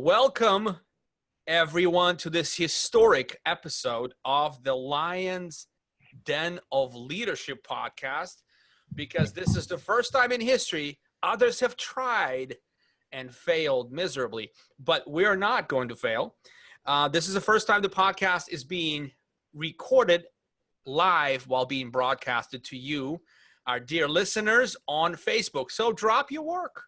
Welcome, everyone, to this historic episode of the Lion's Den of Leadership podcast, because this is the first time in history others have tried and failed miserably, but we're not going to fail. This is the first time the podcast is being recorded live while being broadcasted to you, our dear listeners, on Facebook. So drop your work,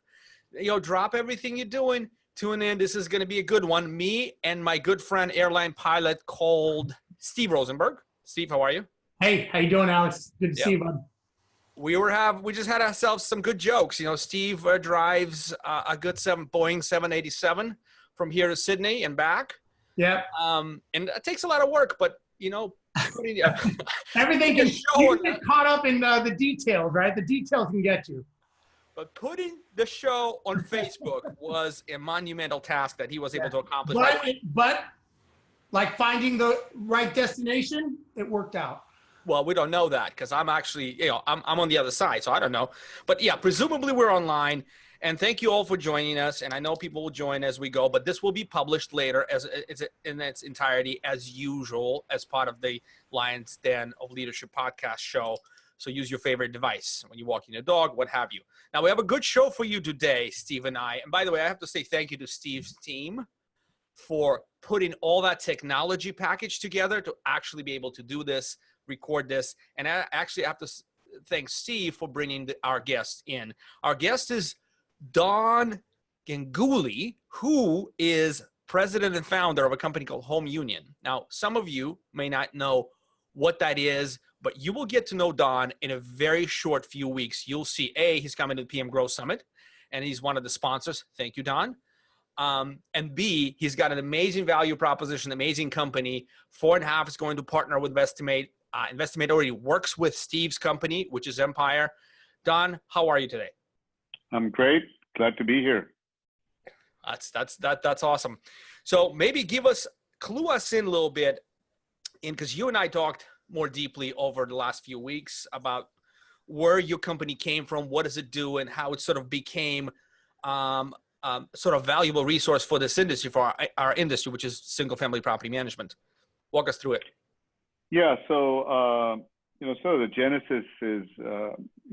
drop everything you're doing. Tune in. This is going to be a good one. Me and my good friend, airline pilot called Steve Rozenberg. Steve, how are you? Hey, how you doing, Alex? Good to see you, bud. We just had ourselves some good jokes. Steve drives a good Boeing 787 from here to Sydney and back. Yeah. And it takes a lot of work, but everything can you get caught up in the details, right? The details can get you. But putting the show on Facebook was a monumental task that he was able to accomplish. But like finding the right destination, it worked out. Well, we don't know that because I'm actually, I'm on the other side, so I don't know. But yeah, presumably we're online. And thank you all for joining us. And I know people will join as we go, but this will be published later as it's in its entirety as usual as part of the Lion's Den of Leadership podcast show. So use your favorite device when you're walking your dog, what have you. Now, we have a good show for you today, Steve and I. And by the way, I have to say thank you to Steve's team for putting all that technology package together to actually be able to do this, record this. And I actually have to thank Steve for bringing our guest in. Our guest is Don Ganguly, who is president and founder of a company called Home Union. Now, some of you may not know what that is, but you will get to know Don in a very short few weeks. You'll see, A, he's coming to the PM Growth Summit, and he's one of the sponsors. Thank you, Don. And B, he's got an amazing value proposition, amazing company. FourandHalf is going to partner with Investimate. Investimate already works with Steve's company, which is Empire. Don, how are you today? I'm great. Glad to be here. That's awesome. So maybe clue us in a little bit, because you and I talked more deeply over the last few weeks about where your company came from, what does it do, and how it sort of became sort of valuable resource for this industry, for our industry, which is single-family property management. Walk us through it. Yeah. So, so the genesis is,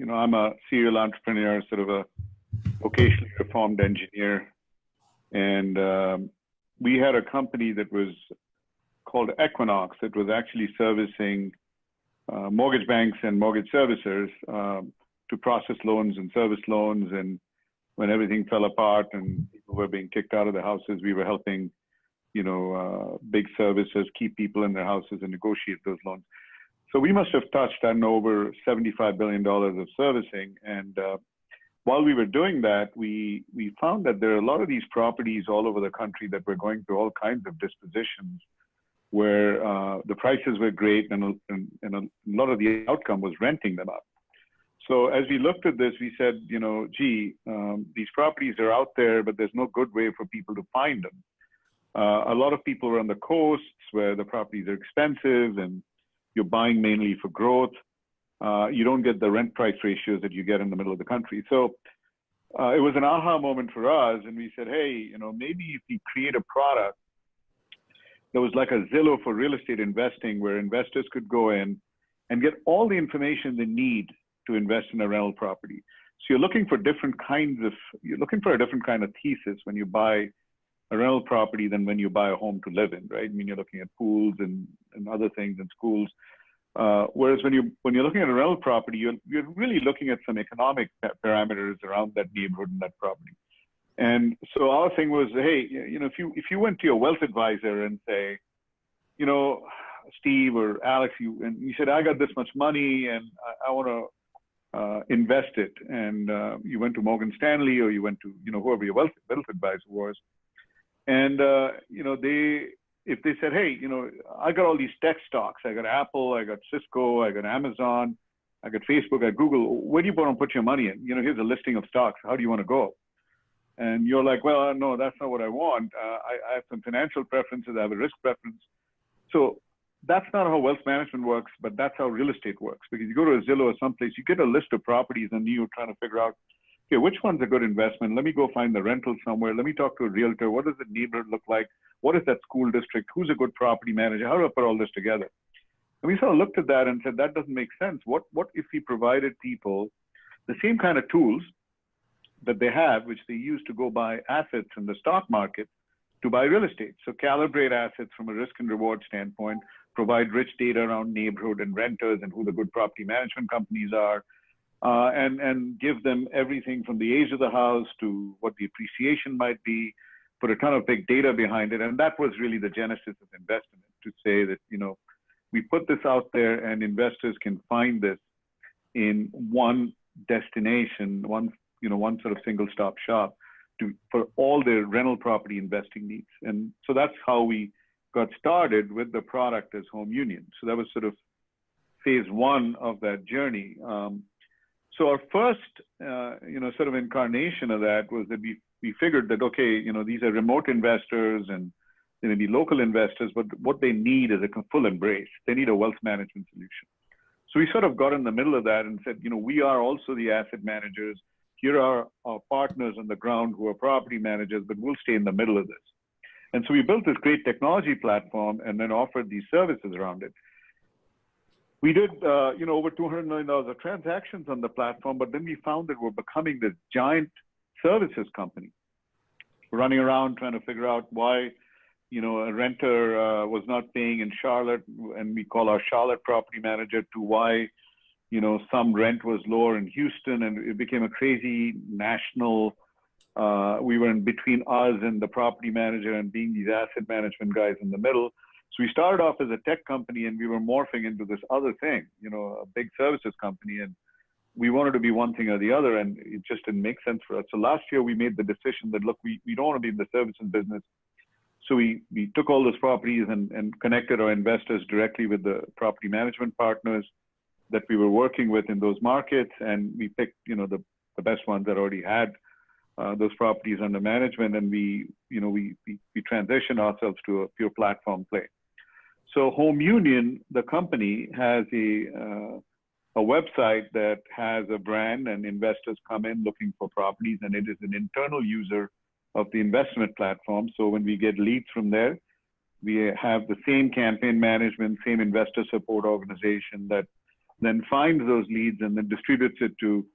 I'm a serial entrepreneur, sort of a vocationally reformed engineer. And we had a company that was called Equinox. It was actually servicing mortgage banks and mortgage servicers to process loans and service loans. And when everything fell apart and people were being kicked out of their houses, we were helping, big servicers keep people in their houses and negotiate those loans. So we must have touched on over $75 billion of servicing. And while we were doing that, we found that there are a lot of these properties all over the country that were going through all kinds of dispositions, where the prices were great and a lot of the outcome was renting them up. So as we looked at this, we said, these properties are out there, but there's no good way for people to find them. A lot of people are on the coasts where the properties are expensive and you're buying mainly for growth. You don't get the rent price ratios that you get in the middle of the country. So it was an aha moment for us. And we said, hey, maybe if we create a product that was like a Zillow for real estate investing, where investors could go in and get all the information they need to invest in a rental property. So you're looking for a different kind of thesis when you buy a rental property than when you buy a home to live in, right? I mean, you're looking at pools and other things and schools. Whereas when you're looking at a rental property, you're really looking at some economic parameters around that neighborhood and that property. And so our thing was, hey, if you went to your wealth advisor and say, Steve or Alex, and you said, I got this much money and I want to invest it, and you went to Morgan Stanley or you went to whoever your wealth advisor was, and if they said, hey, I got all these tech stocks, I got Apple, I got Cisco, I got Amazon, I got Facebook, I got Google, where do you want to put your money in? Here's a listing of stocks. How do you want to go? And you're like, well, no, that's not what I want. I have some financial preferences. I have a risk preference. So that's not how wealth management works, but that's how real estate works. Because you go to a Zillow or someplace, you get a list of properties and you're trying to figure out okay, which one's a good investment? Let me go find the rental somewhere. Let me talk to a realtor. What does the neighborhood look like? What is that school district? Who's a good property manager? How do I put all this together? And we sort of looked at that and said, that doesn't make sense. What if we provided people the same kind of tools that they have, which they use to go buy assets in the stock market, to buy real estate? So calibrate assets from a risk and reward standpoint, provide rich data around neighborhood and renters and who the good property management companies are, and give them everything from the age of the house to what the appreciation might be, put a ton of big data behind it. And that was really the genesis of Investimate, to say that, we put this out there and investors can find this in one destination, one sort of single stop shop for all their rental property investing needs. And so that's how we got started with the product as Home Union. So that was sort of phase one of that journey. So our first, sort of incarnation of that was that we figured that, okay, these are remote investors and they may be local investors, but what they need is a full embrace. They need a wealth management solution. So we sort of got in the middle of that and said, we are also the asset managers. Here are our partners on the ground who are property managers, but we'll stay in the middle of this. And so we built this great technology platform and then offered these services around it. We did, over $200 million of transactions on the platform, but then we found that we're becoming this giant services company, running around trying to figure out why, a renter was not paying in Charlotte, and we call our Charlotte property manager, to why, some rent was lower in Houston, and it became a crazy national. We were in between us and the property manager and being these asset management guys in the middle. So we started off as a tech company and we were morphing into this other thing, a big services company, and we wanted to be one thing or the other, and it just didn't make sense for us. So last year we made the decision that, look, we don't want to be in the services business. So we took all those properties and connected our investors directly with the property management partners that we were working with in those markets. And we picked, the best ones that already had those properties under management. And we transitioned ourselves to a pure platform play. So Home Union, the company, has a website that has a brand, and investors come in looking for properties, and it is an internal user of the Investimate platform. So when we get leads from there, we have the same campaign management, same investor support organization that then finds those leads and then distributes it to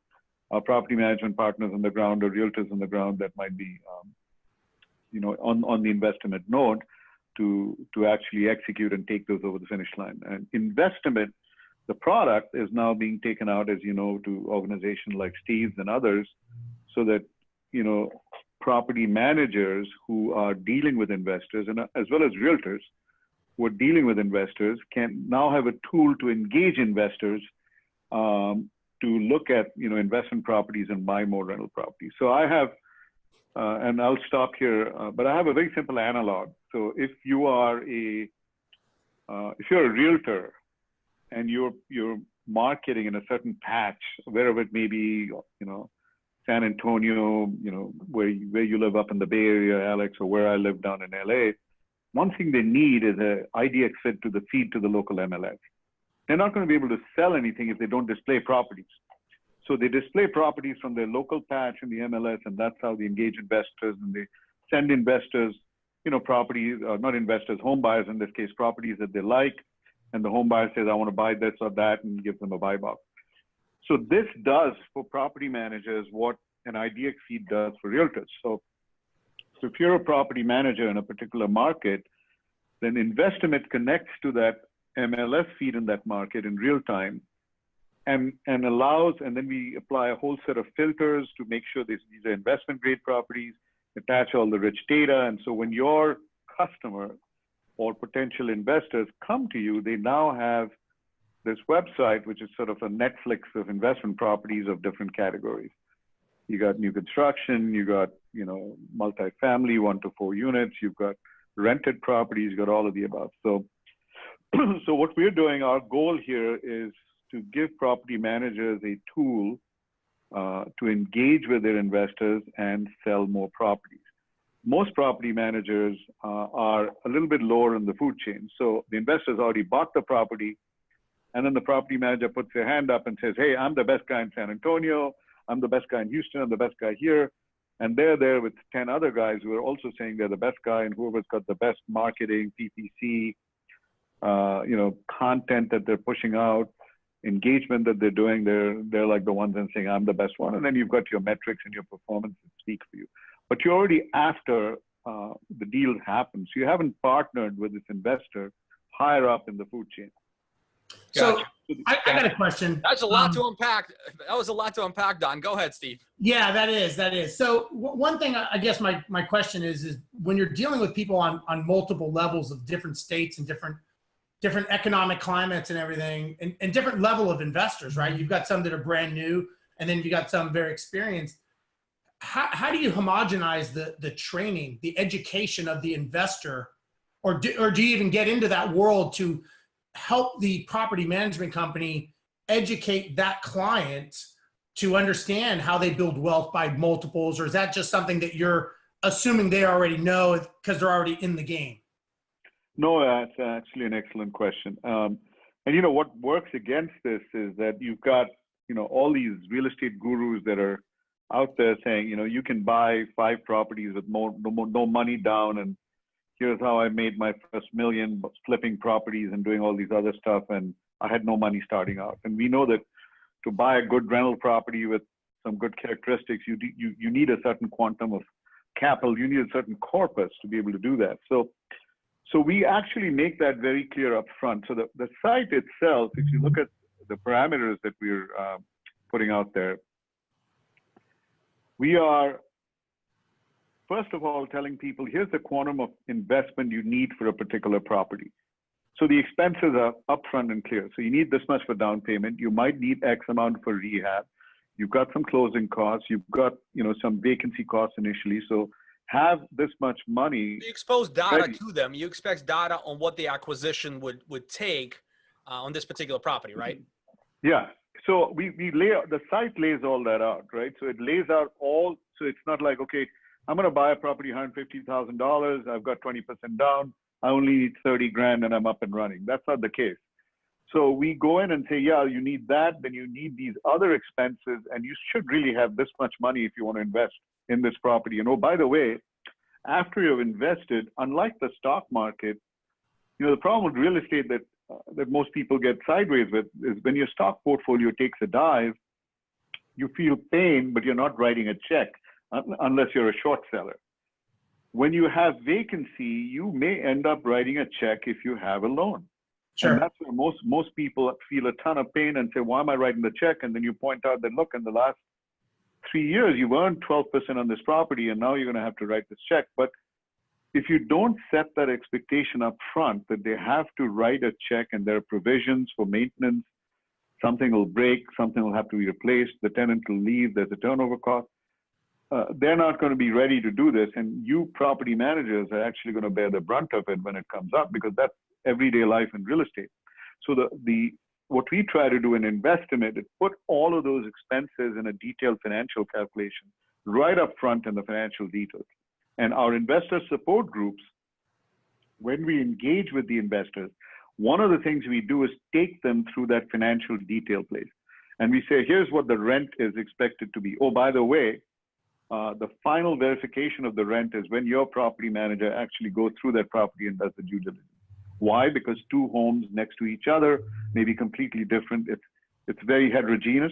our property management partners on the ground or realtors on the ground that might be, on the Investimate node to actually execute and take those over the finish line. And Investimate, the product, is now being taken out, as you know, to organizations like Steve's and others, so that, property managers who are dealing with investors, and as well as realtors who are dealing with investors, can now have a tool to engage investors to look at, investment properties and buy more rental properties. So I have, and I'll stop here, but I have a very simple analog. So if you are if you're a realtor and you're marketing in a certain patch, wherever it may be, San Antonio, where you live up in the Bay Area, Alex, or where I live down in LA, one thing they need is an IDX feed to the local MLS. They're not going to be able to sell anything if they don't display properties. So they display properties from their local patch in the MLS, and that's how they engage investors, and they send investors, properties, not investors, home buyers in this case, properties that they like, and the home buyer says, I want to buy this or that, and give them a buy box. So this does for property managers what an IDX feed does for realtors. So if you're a property manager in a particular market, then Investimate connects to that MLS feed in that market in real time and allows, and then we apply a whole set of filters to make sure these are investment grade properties, attach all the rich data. And so when your customer or potential investors come to you, they now have this website, which is sort of a Netflix of investment properties of different categories. You got new construction, you got, multifamily, 1 to 4 units, you've got rented properties, you got all of the above. So, so what we're doing, our goal here is to give property managers a tool to engage with their investors and sell more properties. Most property managers are a little bit lower in the food chain. So the investors already bought the property, and then the property manager puts their hand up and says, hey, I'm the best guy in San Antonio. I'm the best guy in Houston, I'm the best guy here. And they're there with 10 other guys who are also saying they're the best guy, and whoever's got the best marketing, PPC, content that they're pushing out, engagement that they're doing, they're like the ones and saying, I'm the best one. And then you've got your metrics and your performance that speak for you. But you're already after the deal happens. You haven't partnered with this investor higher up in the food chain. So I got a question. That's a lot to unpack. That was a lot to unpack, Don. Go ahead, Steve. Yeah, that is. So one thing I guess my question is when you're dealing with people on multiple levels of different states and different economic climates and everything, and different level of investors, right? You've got some that are brand new, and then you got some very experienced. How do you homogenize the training, the education of the investor, or do you even get into that world to help the property management company educate that client to understand how they build wealth by multiples? Or is that just something that you're assuming they already know because they're already in the game? No, that's actually an excellent question. And what works against this is that you've got, all these real estate gurus that are out there saying, you can buy 5 properties with no money down, and here's how I made my first $1 million flipping properties and doing all these other stuff, and I had no money starting out. And we know that to buy a good rental property with some good characteristics, you need a certain quantum of capital, you need a certain corpus to be able to do that. So we actually make that very clear up front. So the site itself, if you look at the parameters that we're putting out there, we are, first of all, telling people, here's the quantum of investment you need for a particular property. So the expenses are upfront and clear. So you need this much for down payment. You might need X amount for rehab. You've got some closing costs. You've got, some vacancy costs initially. So have this much money. You expose data to them. You expect data on what the acquisition would take on this particular property, right? Yeah. So we lay out, the site lays all that out, right? So it lays out all, so it's not like, okay, I'm going to buy a property, $150,000. I've got 20% down. I only need 30 grand and I'm up and running. That's not the case. So we go in and say, yeah, you need that. Then you need these other expenses, and you should really have this much money if you want to invest in this property. And oh, by the way, after you've invested, unlike the stock market, the problem with real estate that most people get sideways with is when your stock portfolio takes a dive, you feel pain, but you're not writing a check unless you're a short seller. When you have vacancy, you may end up writing a check if you have a loan. Sure. And that's where most people feel a ton of pain and say, why am I writing the check? And then you point out that, look, in the last 3 years, you've earned 12% on this property, and now you're going to have to write this check. But if you don't set that expectation up front, that they have to write a check and there are provisions for maintenance, something will break, something will have to be replaced, the tenant will leave, there's a turnover cost, they're not going to be ready to do this. And you property managers are actually going to bear the brunt of it when it comes up, because that's everyday life in real estate. So what we try to do in Investimate is put all of those expenses in a detailed financial calculation right up front in the financial details. And our investor support groups, when we engage with the investors, one of the things we do is take them through that financial detail place. And we say, here's what the rent is expected to be. Oh, by the way, the final verification of the rent is when your property manager actually goes through that property and does the due diligence. Why? Because 2 homes next to each other may be completely different. It's very heterogeneous.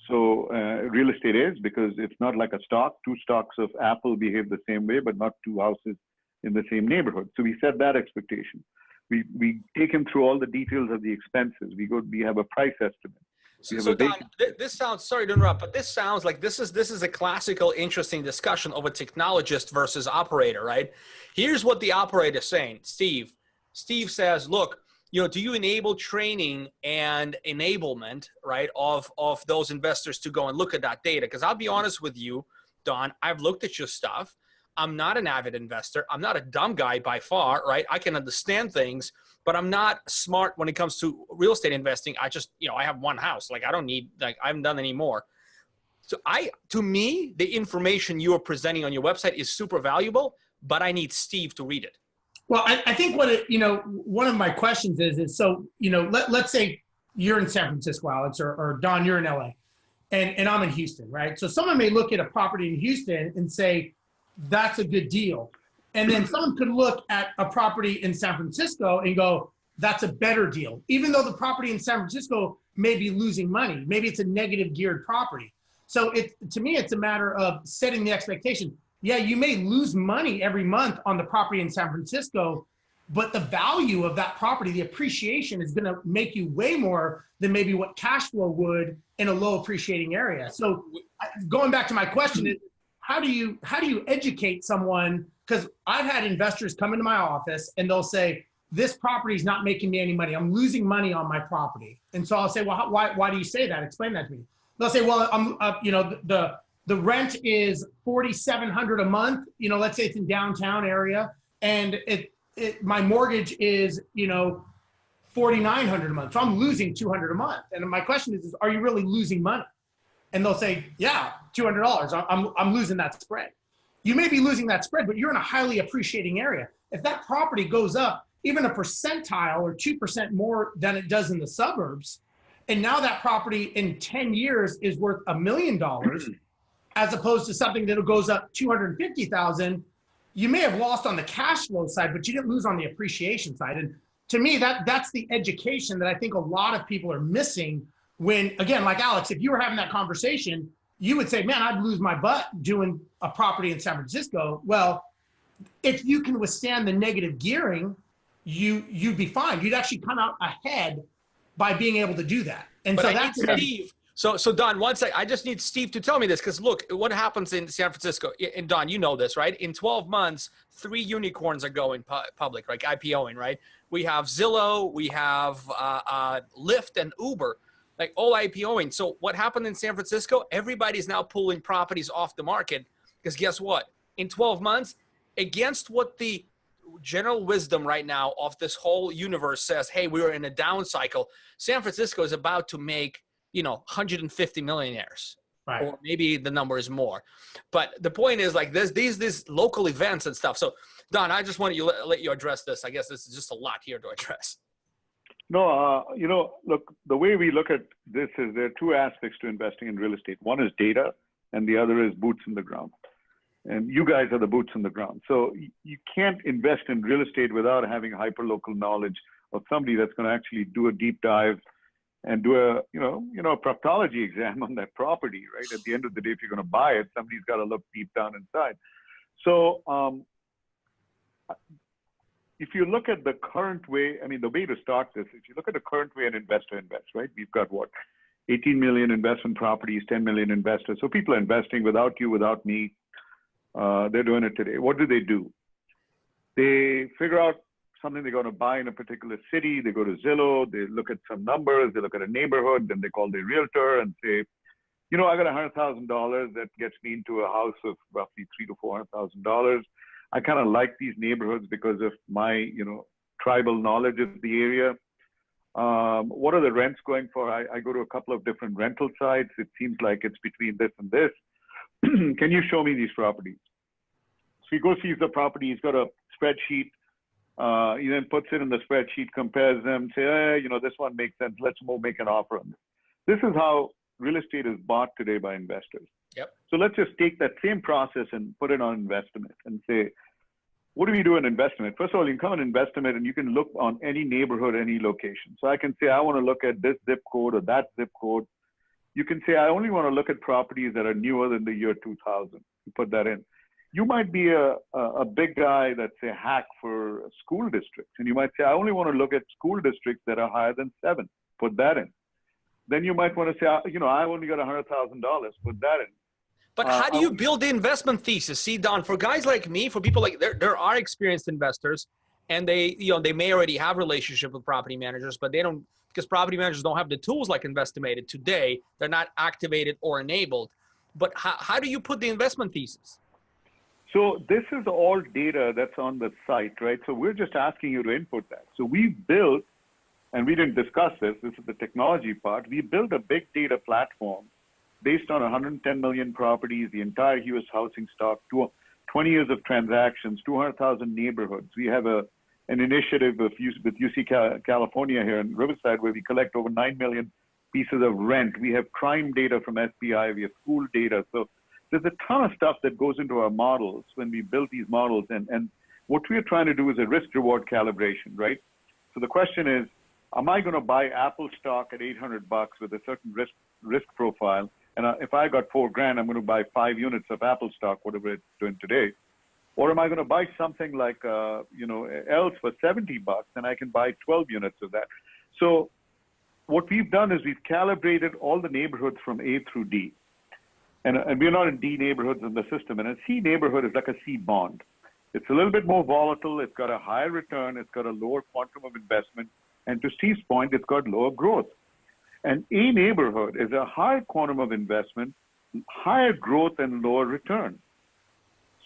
So real estate is, because it's not like a stock. 2 stocks of Apple behave the same way, but not 2 houses in the same neighborhood. So we set that expectation. We take him through all the details of the expenses. We have a price estimate. So Don, this sounds, sorry to interrupt, but this sounds like this is a classical, interesting discussion of a technologist versus operator, right? Here's what the operator is saying, Steve. Steve says, look, do you enable training and enablement, right, of those investors to go and look at that data? Because I'll be honest with you, Don, I've looked at your stuff. I'm not an avid investor. I'm not a dumb guy by far, right? I can understand things, but I'm not smart when it comes to real estate investing. I just, I have one house. Like, I don't need, I haven't done any more. So to me, the information you are presenting on your website is super valuable, but I need Steve to read it. Well, I think one of my questions is so, let's say you're in San Francisco, Alex, or Don, you're in LA. and I'm in Houston, right? So someone may look at a property in Houston and say, that's a good deal. And then someone could look at a property in San Francisco and go, that's a better deal. Even though the property in San Francisco may be losing money, maybe it's a negative geared property. So to me, it's a matter of setting the expectation. Yeah, you may lose money every month on the property in San Francisco, but the value of that property, the appreciation is going to make you way more than maybe what cash flow would in a low appreciating area. So going back to my question is, how do you educate someone? Because I've had investors come into my office and they'll say, this property is not making me any money. I'm losing money on my property. And so I'll say, well, why do you say that? Explain that to me. They'll say, well, the rent is $4,700 a month. Let's say it's in downtown area, and my mortgage is $4,900 a month. So I'm losing $200 a month. And my question is, are you really losing money? And they'll say, yeah, $200. I'm losing that spread. You may be losing that spread, but you're in a highly appreciating area. If that property goes up even a percentile or 2% more than it does in the suburbs, and now that property in 10 years is worth $1 million, as opposed to something that goes up 250,000, you may have lost on the cash flow side, but you didn't lose on the appreciation side. And to me, that's the education that I think a lot of people are missing when, again, like Alex, if you were having that conversation, you would say, man, I'd lose my butt doing a property in San Francisco. Well, if you can withstand the negative gearing, you'd be fine. You'd actually come out ahead by being able to do that. And but so I that's need Steve. So Don, one second. I just need Steve to tell me this, because look, what happens in San Francisco, and Don, you know this, right? In 12 months, 3 unicorns are going public, like IPOing, right? We have Zillow, we have Lyft and Uber, like all IPOing. So what happened in San Francisco? Everybody's now pulling properties off the market, because guess what? In 12 months, against what the general wisdom right now of this whole universe says, hey, we're in a down cycle, San Francisco is about to make 150 millionaires, right, or maybe the number is more. But the point is, like, there's these local events and stuff. So Don, I just want to let you address this. I guess this is just a lot here to address. No, look, the way we look at this is there are two aspects to investing in real estate. One is data, and the other is boots in the ground. And you guys are the boots on the ground. So you can't invest in real estate without having hyperlocal knowledge of somebody that's going to actually do a deep dive and do a proctology exam on that property, right? At the end of the day, if you're going to buy it, somebody's got to look deep down inside. So if you look at the current way, the way to start this, if you look at the current way an investor invests, right? We've got 18 million investment properties, 10 million investors. So people are investing without you, without me. They're doing it today. What do? They figure out something they're going to buy in a particular city. They go to Zillow, they look at some numbers, they look at a neighborhood, then they call their realtor and say, I got $100,000 that gets me into a house of roughly $300,000 to $400,000. I kind of like these neighborhoods because of my, tribal knowledge of the area. What are the rents going for? I go to a couple of different rental sites. It seems like it's between this and this. Can you show me these properties? So he goes, sees the property. He's got a spreadsheet. He then puts it in the spreadsheet, compares them, say, this one makes sense. Let's make an offer on this. This is how real estate is bought today by investors. Yep. So let's just take that same process and put it on Investimate and say, what do we do in Investimate? First of all, you can come on Investimate and you can look on any neighborhood, any location. So I can say, I want to look at this zip code or that zip code. You can say, I only want to look at properties that are newer than the year 2000. You put that in. You might be a big guy that's a hack for school districts. And you might say, I only want to look at school districts that are higher than 7. Put that in. Then you might want to say, I only got $100,000. Put that in. But how do you build the investment thesis? See, Don, for guys like me, for people like there are experienced investors, and they may already have relationship with property managers, but they don't, because property managers don't have the tools like Investimated today. They're not activated or enabled. But how do you put the investment thesis? So this is all data that's on the site, right? So we're just asking you to input that. So we built, and we didn't discuss this is the technology part, we built a big data platform based on 110 million properties, the entire U.S. housing stock, 20 years of transactions, 200,000 neighborhoods. We have an initiative with UC California here in Riverside where we collect over 9 million pieces of rent. We have crime data from FBI. We have school data. So there's a ton of stuff that goes into our models when we build these models. And what we're trying to do is a risk-reward calibration, right? So the question is, am I going to buy Apple stock at $800 with a certain risk profile? And if I got $4,000, I'm going to buy 5 units of Apple stock, whatever it's doing today. Or am I going to buy something like, else for $70 and I can buy 12 units of that? So what we've done is we've calibrated all the neighborhoods from A through D. And we're not in D neighborhoods in the system. And a C neighborhood is like a C bond. It's a little bit more volatile. It's got a higher return. It's got a lower quantum of investment. And to Steve's point, it's got lower growth. And A neighborhood is a higher quantum of investment, higher growth, and lower return.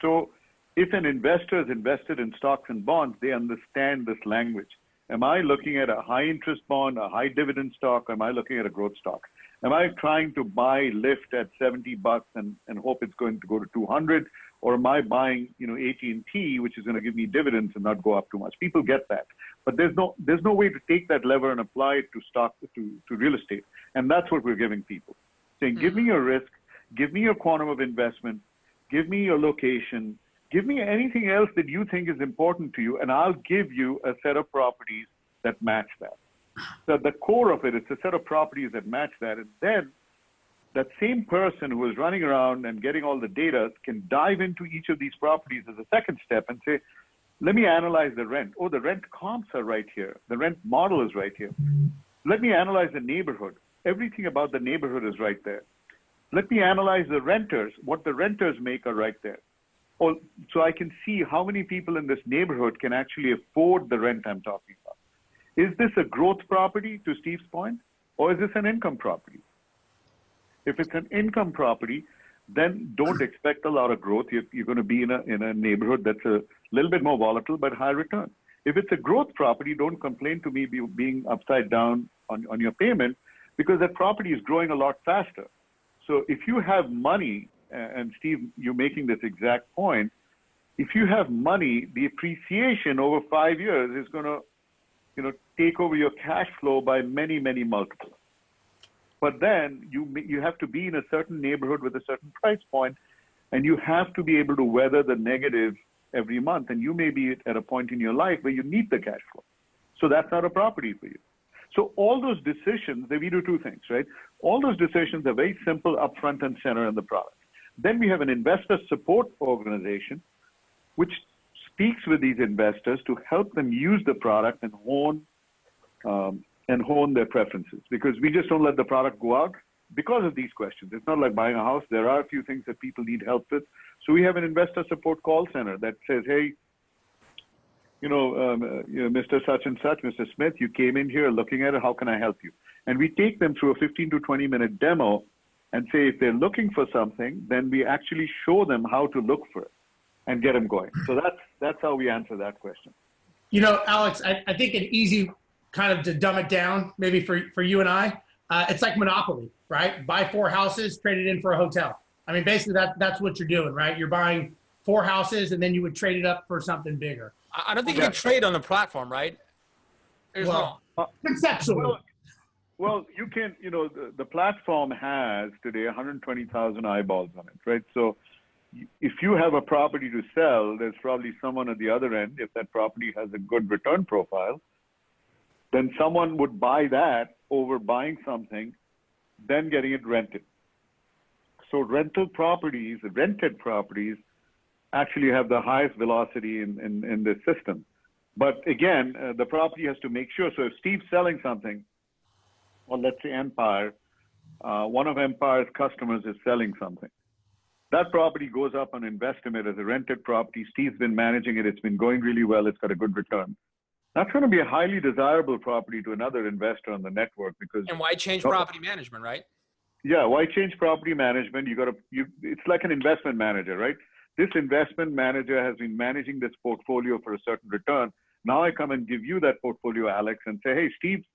So if an investor is invested in stocks and bonds, they understand this language. Am I looking at a high interest bond, a high dividend stock? Am I looking at a growth stock? Am I trying to buy Lyft at $70 and hope it's going to go to 200? Or am I buying, AT&T, which is going to give me dividends and not go up too much? People get that. But there's no way to take that lever and apply it to stock, to real estate. And that's what we're giving people. Saying, give me your risk, give me your quantum of investment, give me your location, give me anything else that you think is important to you, and I'll give you a set of properties that match that. So at the core of it, it's a set of properties that match that. And then that same person who is running around and getting all the data can dive into each of these properties as a second step and say, let me analyze the rent. Oh, the rent comps are right here. The rent model is right here. Let me analyze the neighborhood. Everything about the neighborhood is right there. Let me analyze the renters. What the renters make are right there. Oh, so I can see how many people in this neighborhood can actually afford the rent I'm talking about. Is this a growth property, to Steve's point, or is this an income property? If it's an income property, then don't expect a lot of growth. You're going to be in a neighborhood that's a little bit more volatile but high return. If it's a growth property, don't complain to me being upside down on your payment, because that property is growing a lot faster. So if you have money, and Steve, you're making this exact point, if you have money, the appreciation over 5 years is going to take over your cash flow by many, many multiples. But then you have to be in a certain neighborhood with a certain price point, and you have to be able to weather the negative every month. And you may be at a point in your life where you need the cash flow. So that's not a property for you. So all those decisions, we do two things, right? All those decisions are very simple, upfront and center in the product. Then we have an investor support organization, which speaks with these investors to help them use the product and hone their preferences, because we just don't let the product go out because of these questions. It's not like buying a house. There are a few things that people need help with. So we have an investor support call center that says, hey, Mr. Such and Such, Mr. Smith, you came in here looking at it. How can I help you? And we take them through a 15 to 20 minute demo and say, if they're looking for something, then we actually show them how to look for it and get them going. So that's how we answer that question. Alex, I think an easy kind of to dumb it down, maybe for you and I, it's like Monopoly, right? Buy 4 houses, trade it in for a hotel. I mean, basically that's what you're doing, right? You're buying 4 houses and then you would trade it up for something bigger. I don't think you can trade on the platform, right? Conceptually. Well, you can, the platform has today 120,000 eyeballs on it, right? So if you have a property to sell, there's probably someone at the other end, if that property has a good return profile, then someone would buy that over buying something, then getting it rented. So rented properties actually have the highest velocity in this system. But again, the property has to make sure. So if Steve's selling something, or let's say Empire, one of Empire's customers is selling something. That property goes up on Investimate as a rented property. Steve's been managing it. It's been going really well. It's got a good return. That's going to be a highly desirable property to another investor on the network, because. And why change property management, right? Yeah, why change property management? It's like an investment manager, right? This investment manager has been managing this portfolio for a certain return. Now I come and give you that portfolio, Alex, and say, hey, Steve's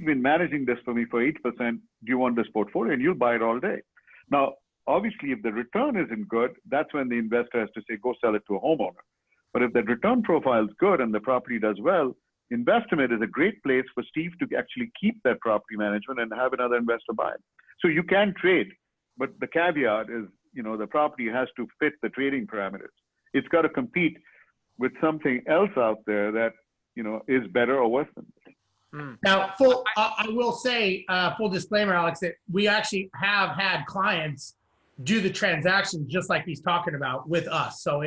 been managing this for me for 8%. Do you want this portfolio? And you'll buy it all day. Now, obviously, if the return isn't good, that's when the investor has to say, go sell it to a homeowner. But if the return profile is good and the property does well, Investimate is a great place for Steve to actually keep that property management and have another investor buy it. So you can trade, but the caveat is, the property has to fit the trading parameters. It's got to compete with something else out there that, is better or worse than it. Now, I will say, full disclaimer, Alex, that we actually have had clients do the transaction just like he's talking about with us. So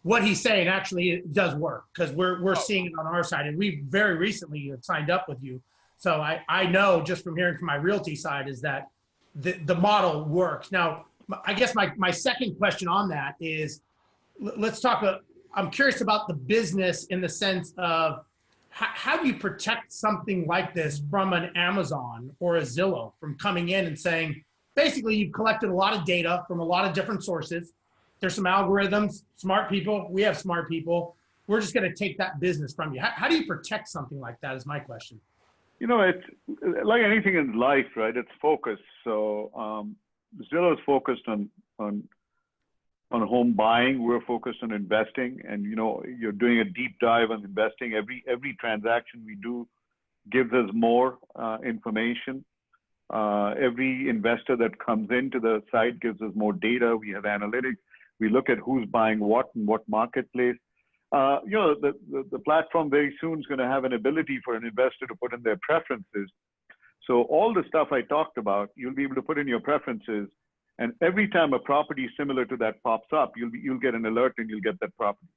what he's saying actually it does work, because we're seeing it on our side, and we very recently have signed up with you. So I know just from hearing from my realty side is that the model works. Now, I guess my second question on that is, let's talk. I'm curious about the business in the sense of how do you protect something like this from an Amazon or a Zillow from coming in and saying, basically, you've collected a lot of data from a lot of different sources. There's some algorithms, smart people. We have smart people. We're just going to take that business from you. How do you protect something like that is my question. It's like anything in life, right? It's focus. So Zillow is focused on home buying. We're focused on investing, and you're doing a deep dive on investing. Every transaction we do gives us more information. Every investor that comes into the site gives us more data. We have analytics. We look at who's buying what in what marketplace. The platform very soon is going to have an ability for an investor to put in their preferences. So all the stuff I talked about, you'll be able to put in your preferences. And every time a property similar to that pops up, you'll get an alert and you'll get that property.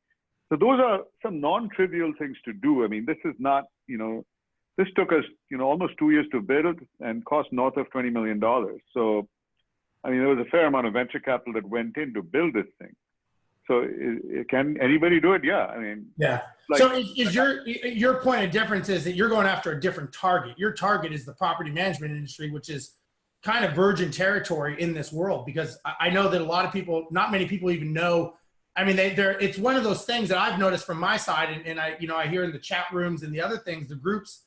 So those are some non-trivial things to do. I mean, this is not, this took us, almost 2 years to build and cost north of $20 million. So, I mean, there was a fair amount of venture capital that went in to build this thing. So can anybody do it? Yeah. I mean, yeah. So is your point of difference is that you're going after a different target. Your target is the property management industry, which is kind of virgin territory in this world, because I know that a lot of people, not many people even know. I mean, it's one of those things that I've noticed from my side, and I hear in the chat rooms and the other things, the groups,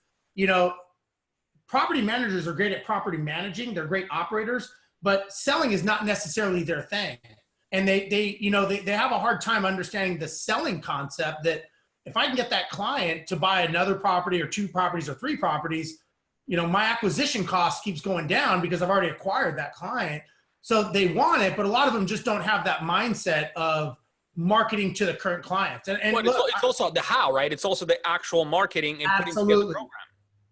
property managers are great at property managing. They're great operators, but selling is not necessarily their thing. And they have a hard time understanding the selling concept, that if I can get that client to buy another property or 2 properties or 3 properties, my acquisition cost keeps going down because I've already acquired that client. So they want it, but a lot of them just don't have that mindset of marketing to the current clients. And look, it's also the how, right? It's also the actual marketing and putting together the program.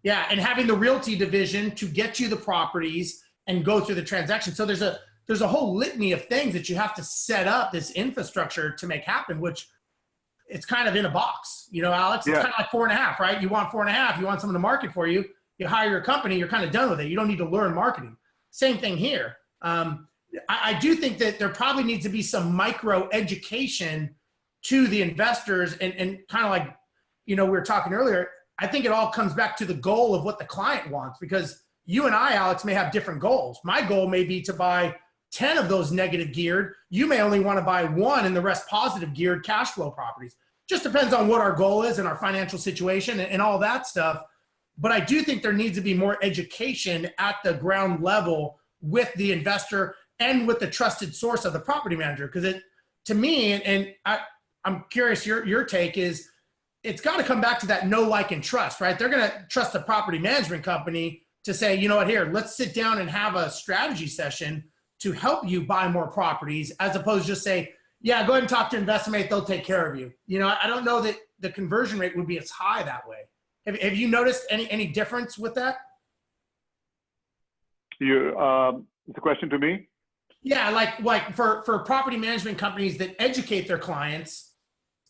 Yeah, and having the realty division to get you the properties and go through the transaction. So there's a whole litany of things that you have to set up this infrastructure to make happen, which it's kind of in a box, Alex. It's kind of like 4.5, right? You want 4.5, you want someone to market for you. You hire your company, you're kind of done with it. You don't need to learn marketing. Same thing here. I do think that there probably needs to be some micro education to the investors, and kind of like, we were talking earlier, I think it all comes back to the goal of what the client wants, because you and I, Alex, may have different goals. My goal may be to buy 10 of those negative geared. You may only want to buy 1 and the rest positive geared cash flow properties. Just depends on what our goal is and our financial situation and all that stuff. But I do think there needs to be more education at the ground level with the investor and with the trusted source of the property manager. Because to me, and I'm curious, your take is, it's got to come back to that know, like, and trust, right? They're going to trust the property management company to say, you know what, here, let's sit down and have a strategy session to help you buy more properties, as opposed to just say, yeah, go ahead and talk to Investimate, they'll take care of you. I don't know that the conversion rate would be as high that way. Have you noticed any difference with that? It's a question to me? Yeah, like for property management companies that educate their clients,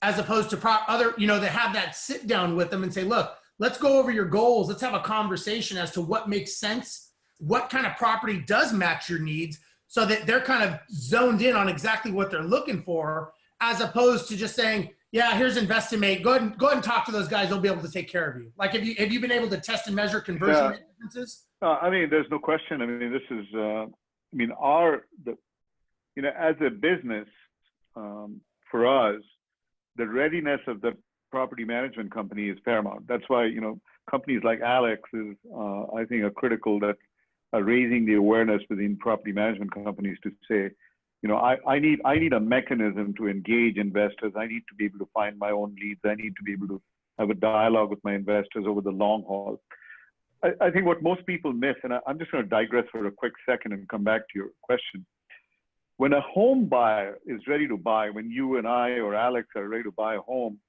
as opposed to that have that sit down with them and say, look, let's go over your goals. Let's have a conversation as to what makes sense, what kind of property does match your needs, so that they're kind of zoned in on exactly what they're looking for, as opposed to just saying, yeah, here's Investimate. Go ahead and talk to those guys. They'll be able to take care of you. Like, have you been able to test and measure conversion rate differences? I mean, there's no question. I mean, this is, as a business, for us, the readiness of the property management company is paramount. That's why, companies like Alex is, I think, are critical, that are raising the awareness within property management companies to say, I need a mechanism to engage investors. I need to be able to find my own leads. I need to be able to have a dialogue with my investors over the long haul. I think what most people miss, and I'm just going to digress for a quick second and come back to your question. When a home buyer is ready to buy, when you and I or Alex are ready to buy a home,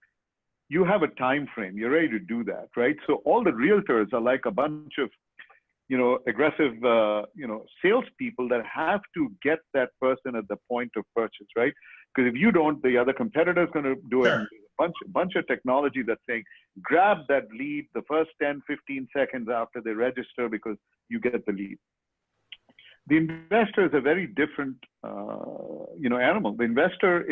you have a time frame. You're ready to do that, right? So all the realtors are like a bunch of, aggressive, salespeople that have to get that person at the point of purchase, right? Because if you don't, the other competitor is going to do it. Sure. Bunch of technology that's saying, grab that lead the first 10, 15 seconds after they register because you get the lead. The investor is a very different, animal. The investor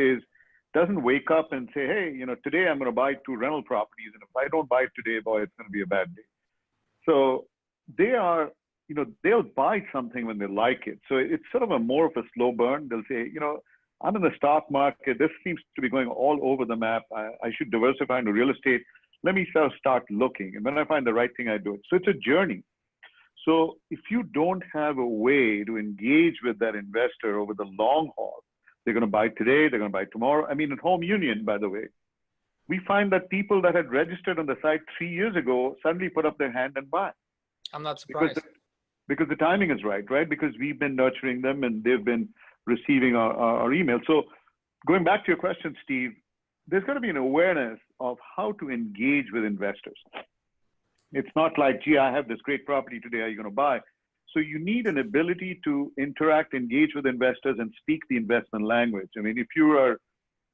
doesn't wake up and say, hey, today I'm going to buy 2 rental properties. And if I don't buy it today, boy, it's going to be a bad day. So they are, they'll buy something when they like it. So it's sort of more of a slow burn. They'll say, I'm in the stock market. This seems to be going all over the map. I should diversify into real estate. Let me start looking. And when I find the right thing, I do it. So it's a journey. So if you don't have a way to engage with that investor over the long haul, they're going to buy today, they're going to buy tomorrow. I mean, at Home Union, by the way, we find that people that had registered on the site 3 years ago suddenly put up their hand and buy. I'm not surprised. Because the timing is right? Because we've been nurturing them and they've been receiving our email. So going back to your question, Steve, there's got to be an awareness of how to engage with investors. It's not like, gee, I have this great property today, are you going to buy? So you need an ability to interact, engage with investors and speak the investment language. I mean, if you are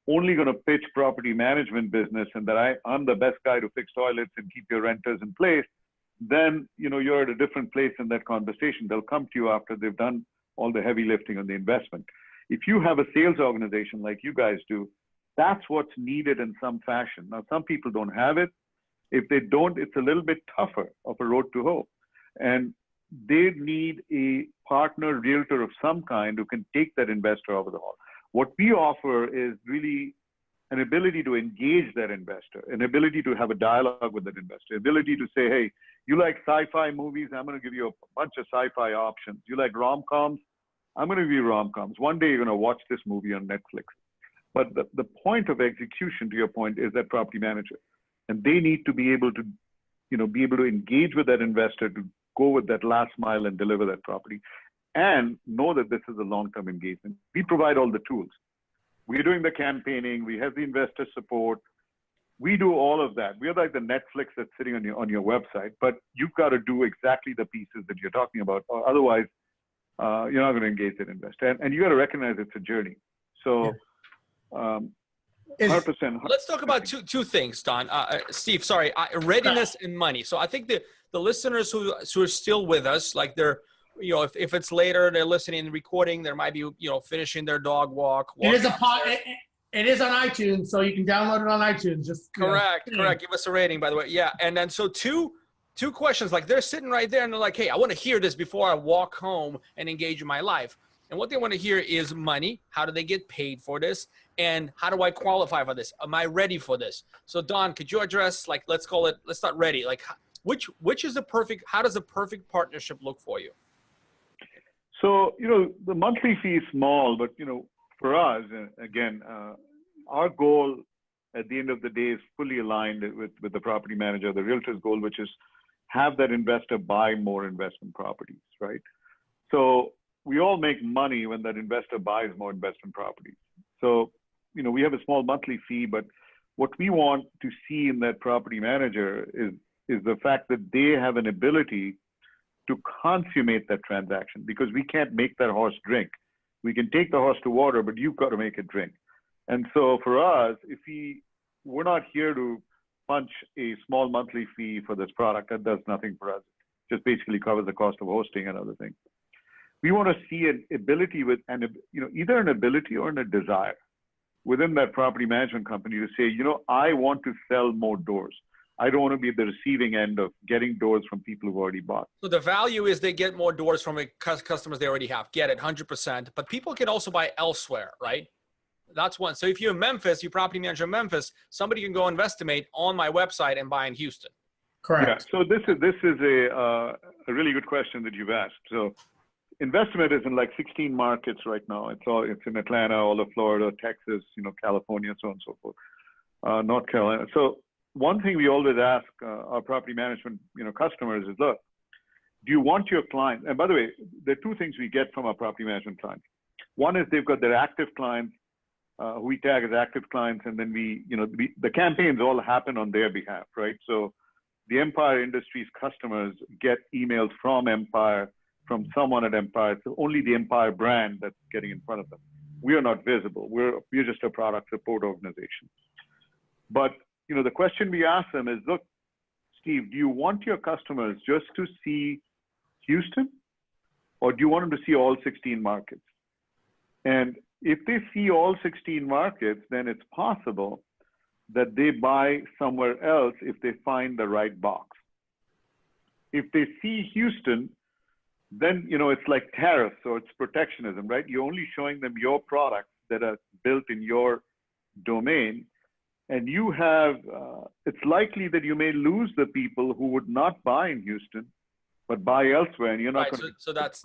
only going to pitch property management business and that I'm the best guy to fix toilets and keep your renters in place, then you're at a different place in that conversation. They'll come to you after they've done all the heavy lifting on the investment. If you have a sales organization like you guys do, that's what's needed in some fashion. Now, some people don't have it. If they don't, it's a little bit tougher of a road to hoe. And they need a partner realtor of some kind who can take that investor over the haul. What we offer is really an ability to engage that investor, an ability to have a dialogue with that investor, ability to say, hey, you like sci-fi movies? I'm going to give you a bunch of sci-fi options. You like rom-coms? I'm going to give you rom-coms. One day you're going to watch this movie on Netflix. But the point of execution, to your point, is that property manager. And they need to be able to, engage with that investor to go with that last mile and deliver that property and know that this is a long-term engagement. We provide all the tools. We're doing the campaigning. We have the investor support. We do all of that. We're like the Netflix that's sitting on your website, but you've got to do exactly the pieces that you're talking about, or otherwise you're not going to engage that investor. And you got to recognize it's a journey. So 100%. Let's talk about two things, Don. Steve, sorry, readiness and money. So I think the listeners who are still with us, like they're, if it's later, they're listening and recording, there might be, finishing their dog walk. It is on iTunes, so you can download it on iTunes. Just correct. Give us a rating, by the way. Yeah, and then so two questions. Like they're sitting right there, and they're like, "Hey, I want to hear this before I walk home and engage in my life." And what they want to hear is money. How do they get paid for this? And how do I qualify for this? Am I ready for this? So Don, could you address, like, let's start ready. Like, which is the perfect? How does the perfect partnership look for you? So the monthly fee is small, but for us, again, our goal at the end of the day is fully aligned with the property manager, the realtor's goal, which is have that investor buy more investment properties, right? So we all make money when that investor buys more investment properties. So, we have a small monthly fee, but what we want to see in that property manager is the fact that they have an ability to consummate that transaction, because we can't make that horse drink. We can take the horse to water, but you've got to make it drink. And so for us, we're not here to punch a small monthly fee for this product. That does nothing for us. Just basically covers the cost of hosting and other things. We want to see an ability either an ability or a desire within that property management company to say, I want to sell more doors. I don't want to be at the receiving end of getting doors from people who've already bought. So the value is they get more doors from customers they already have. Get it, 100%. But people can also buy elsewhere, right? That's one. So if you're in Memphis, you're property manager in Memphis, somebody can go Investimate on my website and buy in Houston. Correct. Yeah. So this is a really good question that you've asked. So Investimate is in like 16 markets right now. It's in Atlanta, all of Florida, Texas, California, so on and so forth, North Carolina. So one thing we always ask our property management, customers is, look, do you want your client? And by the way, there are two things we get from our property management clients. One is they've got their active clients, who we tag as active clients, and then the campaigns all happen on their behalf, right? So the Empire Industries customers get emails from Empire, from someone at Empire. It's only the Empire brand that's getting in front of them. We are not visible. We're just a product support organization. But the question we ask them is, look, Steve, do you want your customers just to see Houston, or do you want them to see all 16 markets? And if they see all 16 markets, then it's possible that they buy somewhere else if they find the right box. If they see Houston, then it's like tariffs or it's protectionism, right? You're only showing them your products that are built in your domain, and you have. It's likely that you may lose the people who would not buy in Houston, but buy elsewhere, and you're not going to. So that's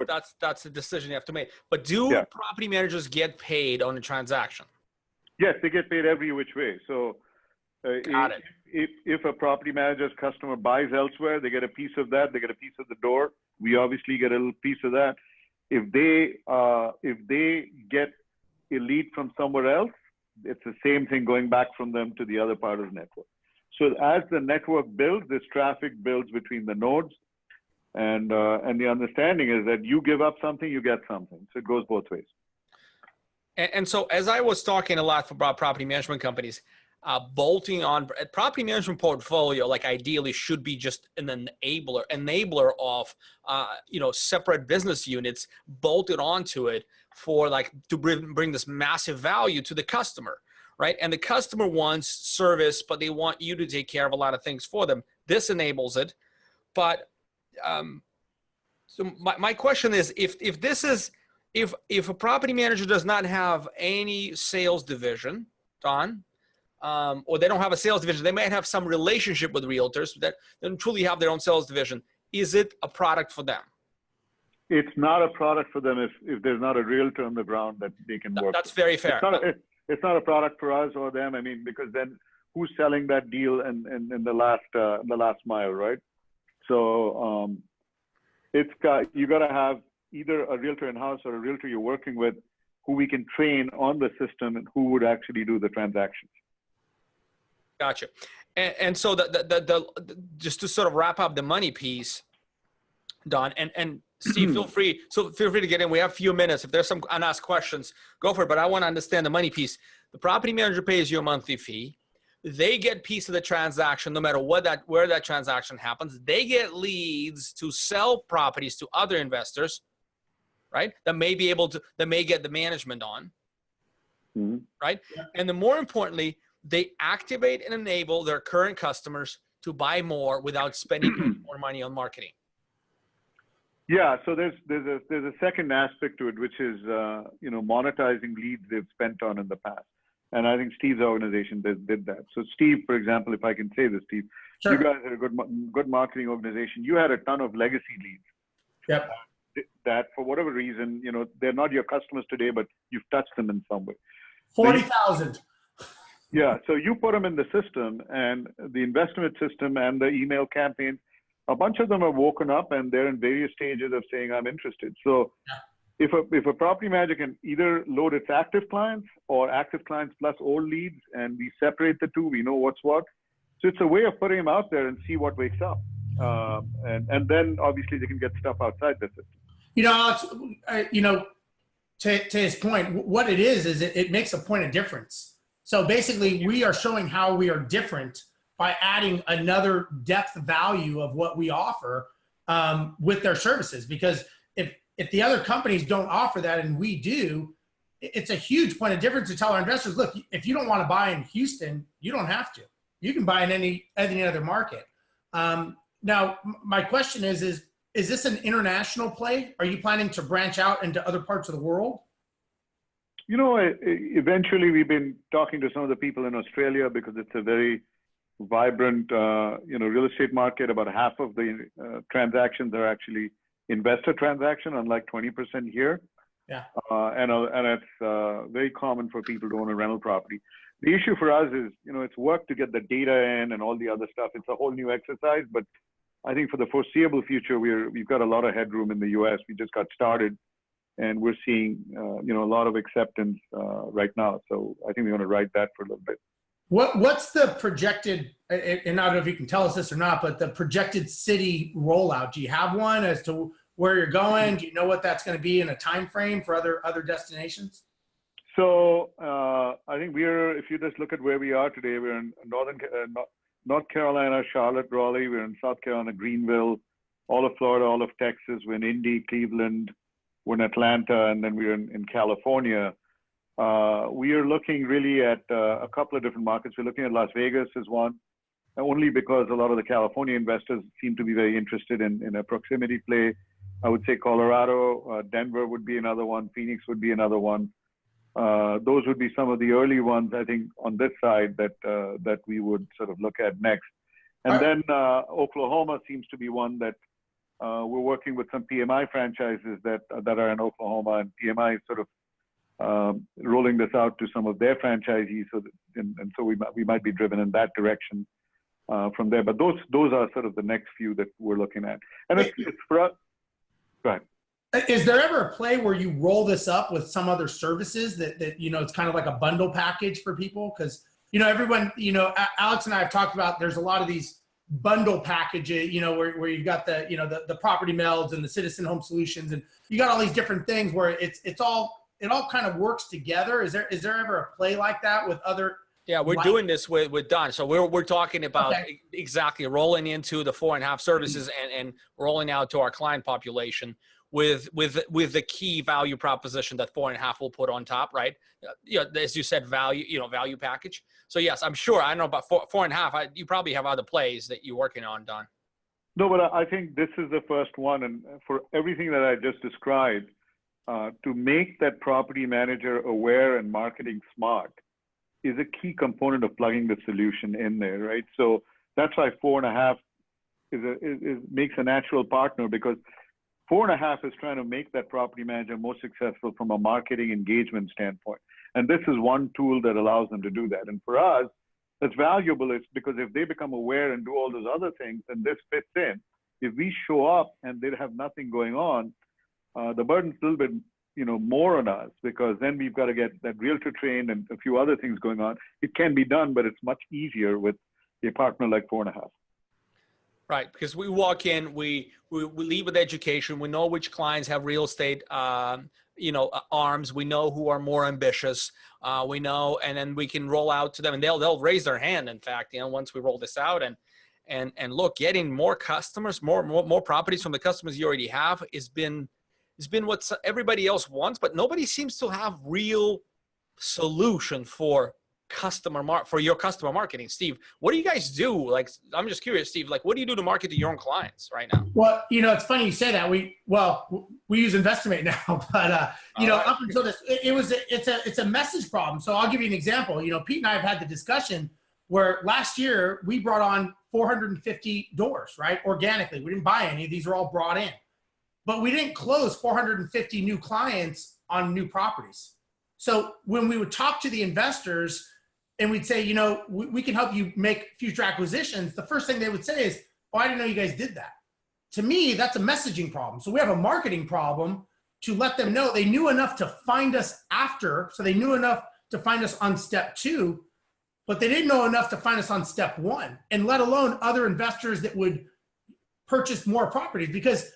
the decision you have to make. But do property managers get paid on a transaction? Yes, they get paid every which way. So if a property manager's customer buys elsewhere, they get a piece of that. They get a piece of the door. We obviously get a little piece of that. If they get a lead from somewhere else, it's the same thing going back from them to the other part of the network. So as the network builds, this traffic builds between the nodes, and the understanding is that you give up something, you get something. So it goes both ways. And so as I was talking a lot about property management companies, bolting on property management portfolio, like ideally should be just an enabler of, separate business units bolted onto it for to bring this massive value to the customer, right? And the customer wants service, but they want you to take care of a lot of things for them. This enables it. But so my question is, if a property manager does not have any sales division, Don, or they don't have a sales division, they might have some relationship with realtors that don't truly have their own sales division. Is it a product for them? It's not a product for them if there's not a realtor on the ground that they can work. That's very fair. It's not a product for us or them. I mean, because then who's selling that deal in the last mile, right? So you got to have either a realtor in-house or a realtor you're working with who we can train on the system and who would actually do the transactions. Gotcha. And so the just to sort of wrap up the money piece, Don, and Steve, feel free to get in. We have a few minutes. If there's some unasked questions, go for it. But I want to understand the money piece. The property manager pays you a monthly fee. They get a piece of the transaction, no matter where that transaction happens. They get leads to sell properties to other investors, right? That may get the management on, right? Yeah. And then more importantly, they activate and enable their current customers to buy more without spending any more money on marketing. Yeah, so there's a second aspect to it, which is monetizing leads they've spent on in the past. And I think Steve's organization did that. So Steve, for example, if I can say this, Steve, sure. You guys are a good marketing organization. You had a ton of legacy leads. Yep. That for whatever reason, they're not your customers today, but you've touched them in some way. 40,000. Yeah, so you put them in the system, and the Investimate system and the email campaign, a bunch of them are woken up and they're in various stages of saying, I'm interested. So if a property manager can either load its active clients or active clients plus old leads, and we separate the two, we know what's what. So it's a way of putting them out there and see what wakes up. And then obviously they can get stuff outside the system. Alex, to his point, what it is it makes a point of difference. So basically we are showing how we are different by adding another depth value of what we offer with their services. Because if the other companies don't offer that and we do, it's a huge point of difference to tell our investors, look, if you don't want to buy in Houston, you don't have to. You can buy in any other market. Now, my question is this an international play? Are you planning to branch out into other parts of the world? Eventually we've been talking to some of the people in Australia because it's a very vibrant, real estate market. About half of the transactions are actually investor transaction, unlike 20% here. Yeah. And it's very common for people to own a rental property. The issue for us is, it's work to get the data in and all the other stuff. It's a whole new exercise, but I think for the foreseeable future, we've got a lot of headroom in the U.S. We just got started, and we're seeing, a lot of acceptance right now. So I think we're going to ride that for a little bit. What's the projected, and I don't know if you can tell us this or not, but the projected city rollout? Do you have one as to where you're going? Do you know what that's going to be in a time frame for other destinations? So I think if you just look at where we are today, we're in North Carolina, Charlotte, Raleigh. We're in South Carolina, Greenville, all of Florida, all of Texas. We're in Indy, Cleveland. We're in Atlanta, and then we're in California. We are looking really at a couple of different markets. We're looking at Las Vegas as one, only because a lot of the California investors seem to be very interested in a proximity play. I would say Colorado, Denver would be another one. Phoenix would be another one. Those would be some of the early ones, I think, on this side that we would sort of look at next. And then Oklahoma seems to be one that we're working with some PMI franchises that are in Oklahoma, and PMI is sort of rolling this out to some of their franchisees. So we might be driven in that direction from there. But those are sort of the next few that we're looking at. And it's for us. Go ahead. Is there ever a play where you roll this up with some other services that it's kind of like a bundle package for people? Because, everyone, Alex and I have talked about, there's a lot of these bundle packages, where you've got the property melds and the citizen home solutions, and you got all these different things where it all kind of works together. Is there ever a play like that with other? Yeah, we're doing this with Don. So we're talking about exactly rolling into the 4.5 services and rolling out to our client population with the key value proposition that 4.5 will put on top, right? As you said, value package. So yes, I'm sure. I don't know about 4.5. You probably have other plays that you're working on, Don. No, but I think this is the first one, and for everything that I just described, to make that property manager aware and marketing smart is a key component of plugging the solution in there, right? So that's why 4.5 makes a natural partner, because 4.5 is trying to make that property manager more successful from a marketing engagement standpoint. And this is one tool that allows them to do that. And for us, that's valuable is because if they become aware and do all those other things, then this fits in. If we show up and they have nothing going on, the burden's a little bit more on us, because then we've got to get that realtor trained and a few other things going on. It can be done, but it's much easier with a partner like 4.5. Right, because we walk in, we leave with education. We know which clients have real estate, arms. We know who are more ambitious. We know, and then we can roll out to them, and they'll raise their hand. In fact, once we roll this out, and look, getting more customers, more properties from the customers you already have has been what everybody else wants, but nobody seems to have real solution for your customer marketing. Steve, what do you guys do? Like, I'm just curious, Steve, like, what do you do to market to your own clients right now? Well, it's funny you say that. We use Investimate now, but up until this, it's a message problem. So I'll give you an example. Pete and I have had the discussion where last year we brought on 450 doors, right? Organically. We didn't buy any. These are all brought in, but we didn't close 450 new clients on new properties. So when we would talk to the investors and we'd say, we can help you make future acquisitions, the first thing they would say is, oh, I didn't know you guys did that. To me, that's a messaging problem. So we have a marketing problem to let them know. They knew enough to find us after, so they knew enough to find us on step 2, but they didn't know enough to find us on step 1, and let alone other investors that would purchase more properties. Because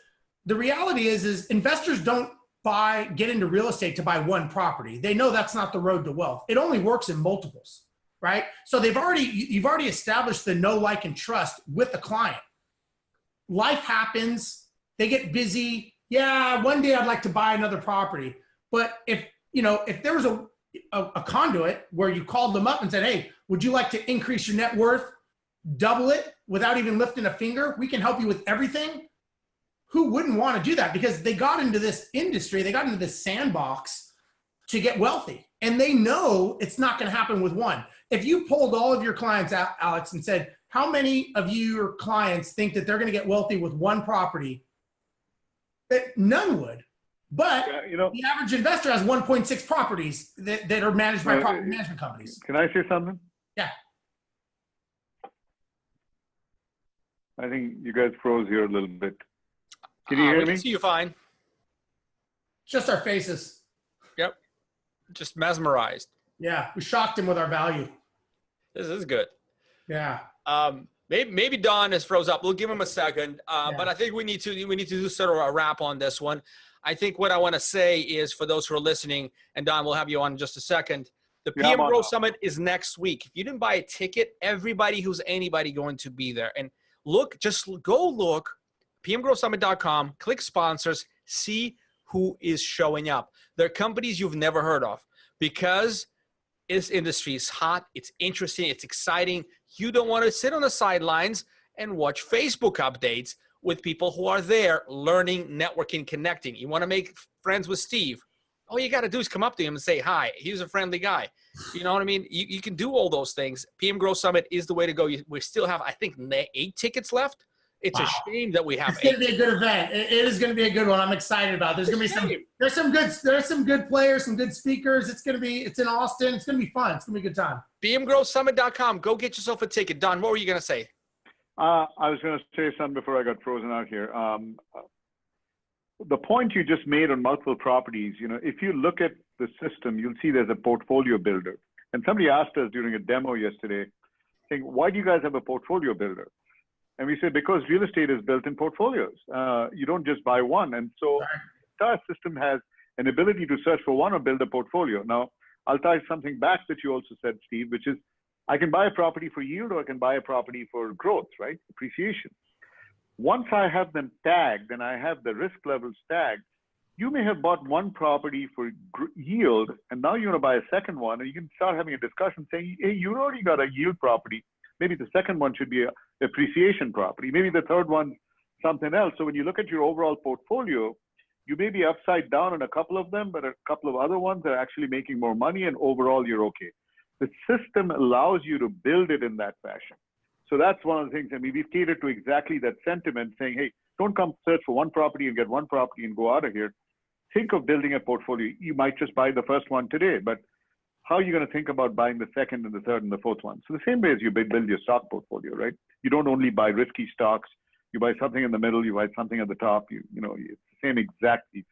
the reality is investors don't get into real estate to buy one property. They know that's not the road to wealth. It only works in multiples, right? So you've already established the know, like, and trust with the client. Life happens. They get busy. Yeah, one day I'd like to buy another property. But if there was a conduit where you called them up and said, hey, would you like to increase your net worth, double it without even lifting a finger? We can help you with everything. Who wouldn't want to do that? Because they got into this industry, they got into this sandbox to get wealthy. And they know it's not going to happen with one. If you polled all of your clients out, Alex, and said, how many of your clients think that they're going to get wealthy with one property? None would. But you know, the average investor has 1.6 properties that are managed by property management companies. Can I say something? Yeah. I think you guys froze here a little bit. Can you hear we me? can see you fine. It's just our faces. Yep. Just mesmerized. Yeah, we shocked him with our value. This is good. Yeah. Maybe Don is froze up. We'll give him a second. But I think we need to do sort of a wrap on this one. I think what I want to say is, for those who are listening, and Don, we'll have you on in just a second. The PM Growth Summit is next week. If you didn't buy a ticket, everybody who's anybody going to be there. And just go look, pmgrowthsummit.com, click sponsors, see who is showing up. They're companies you've never heard of, because this industry is hot, it's interesting, it's exciting. You don't want to sit on the sidelines and watch Facebook updates with people who are there learning, networking, connecting. You want to make friends with Steve. All you got to do is come up to him and say hi. He's a friendly guy. You know what I mean? You can do all those things. PM Growth Summit is the way to go. We still have, I think, 8 tickets left. It's a shame that we have. It's going to be a good event. It is going to be a good one. I'm excited about it. There's going to be there's some good players, some good speakers. It's in Austin. It's going to be fun. It's going to be a good time. PMGrowthSummit.com. Go get yourself a ticket. Don, what were you going to say? I was going to say something before I got frozen out here. The point you just made on multiple properties, if you look at the system, you'll see there's a portfolio builder. And somebody asked us during a demo yesterday, saying, why do you guys have a portfolio builder? And we said, because real estate is built in portfolios. You don't just buy one. And so the entire system has an ability to search for one or build a portfolio. Now, I'll tie something back that you also said, Steve, which is, I can buy a property for yield, or I can buy a property for growth, right? Appreciation. Once I have them tagged and I have the risk levels tagged, you may have bought one property for yield, and now you want to buy a second one, and you can start having a discussion saying, hey, you already got a yield property. Maybe the second one should be an appreciation property. Maybe the third one, something else. So when you look at your overall portfolio, you may be upside down on a couple of them, but a couple of other ones are actually making more money, and overall you're okay. The system allows you to build it in that fashion. So that's one of the things. I mean, we've catered to exactly that sentiment, saying, hey, don't come search for one property and get one property and go out of here. Think of building a portfolio. You might just buy the first one today, but how are you going to think about buying the second and the third and the fourth one? So the same way as you build your stock portfolio, right? You don't only buy risky stocks. You buy something in the middle, you buy something at the top. It's the same exact thesis.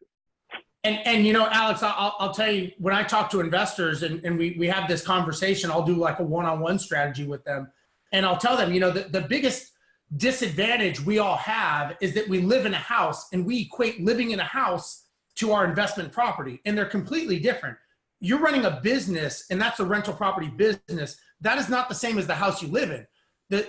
And Alex, I'll tell you, when I talk to investors and we have this conversation, I'll do like a one-on-one strategy with them. And I'll tell them, the biggest disadvantage we all have is that we live in a house, and we equate living in a house to our investment property, and they're completely different. You're running a business, and that's a rental property business. That is not the same as the house you live in.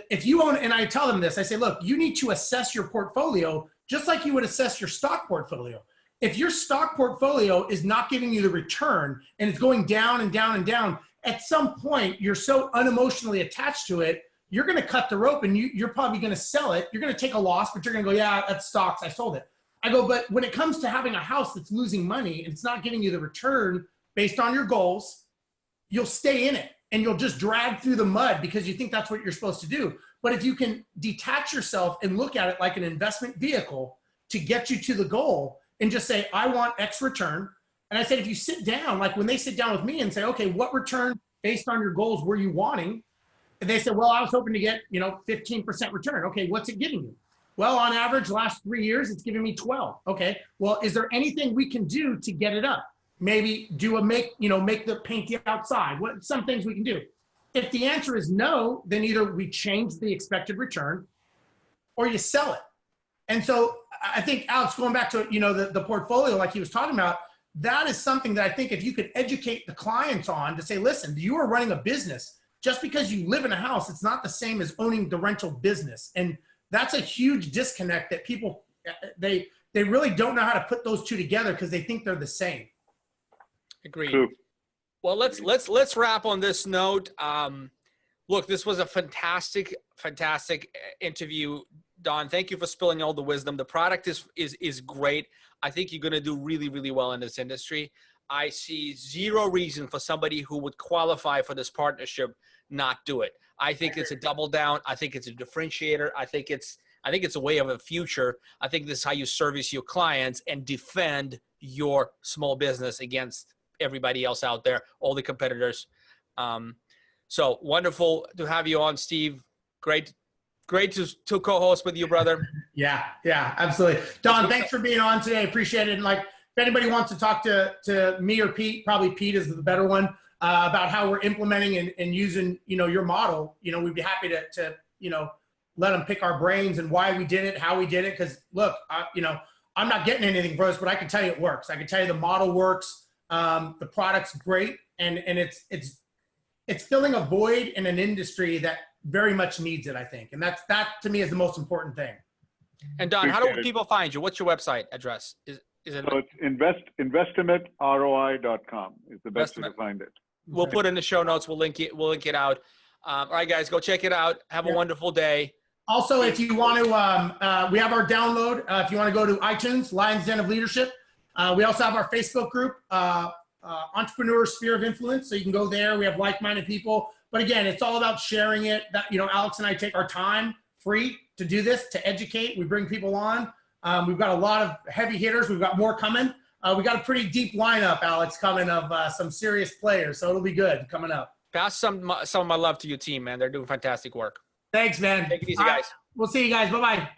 If you own, and I tell them this, I say, look, you need to assess your portfolio just like you would assess your stock portfolio. If your stock portfolio is not giving you the return and it's going down and down and down, at some point you're so unemotionally attached to it, you're going to cut the rope, and you're probably going to sell it. You're going to take a loss, but you're going to go, yeah, that's stocks, I sold it. I go, but when it comes to having a house that's losing money and it's not giving you the return based on your goals, you'll stay in it and you'll just drag through the mud because you think that's what you're supposed to do. But if you can detach yourself and look at it like an investment vehicle to get you to the goal and just say, I want X return. And I said, if you sit down, like when they sit down with me and say, okay, what return based on your goals were you wanting? And they said, well, I was hoping to get, 15% return. Okay, what's it giving you? Well, on average, last 3 years, it's giving me 12. Okay, well, is there anything we can do to get it up? Maybe make the paint the outside. Some things we can do. If the answer is no, then either we change the expected return or you sell it. And so I think, Alex, going back to, the portfolio like he was talking about, that is something that I think if you could educate the clients on to say, listen, you are running a business. Just because you live in a house, it's not the same as owning the rental business. And that's a huge disconnect that people, they really don't know how to put those two together because they think they're the same. Agreed. True. Well, let's wrap on this note. Look, this was a fantastic interview, Don. Thank you for spilling all the wisdom. The product is great. I think you're going to do really, really well in this industry. I see zero reason for somebody who would qualify for this partnership not do it. I think it's a double down. I think it's a differentiator. I think it's a way of a future. I think this is how you service your clients and defend your small business against everybody else out there, all the competitors. So wonderful to have you on, Steve. Great to co-host with you, brother. Yeah, absolutely. Don, thanks for being on today. Appreciate it. And like, if anybody wants to talk to me or Pete, probably Pete is the better one, about how we're implementing and using, your model, we'd be happy to let them pick our brains and why we did it, how we did it. Because look, I'm not getting anything for us, but I can tell you it works. I can tell you the model works. The product's great, and it's filling a void in an industry that very much needs it, I think. And that to me is the most important thing. And Don, how do people find you? What's your website address? Is it? So it's investimateroi.com is the best way to find it. We'll put in the show notes. We'll link it out. All right, guys, go check it out. Have a wonderful day. Also, if you want to, we have our download. If you want to go to iTunes, Lion's Den of Leadership. We also have our Facebook group, Entrepreneur Sphere of Influence. So you can go there. We have like-minded people. But again, it's all about sharing it. That, Alex and I take our time free to do this, to educate. We bring people on. We've got a lot of heavy hitters. We've got more coming. We got a pretty deep lineup, Alex, coming of some serious players. So it'll be good coming up. Pass some of my love to your team, man. They're doing fantastic work. Thanks, man. Take it easy, guys. We'll see you guys. Bye-bye.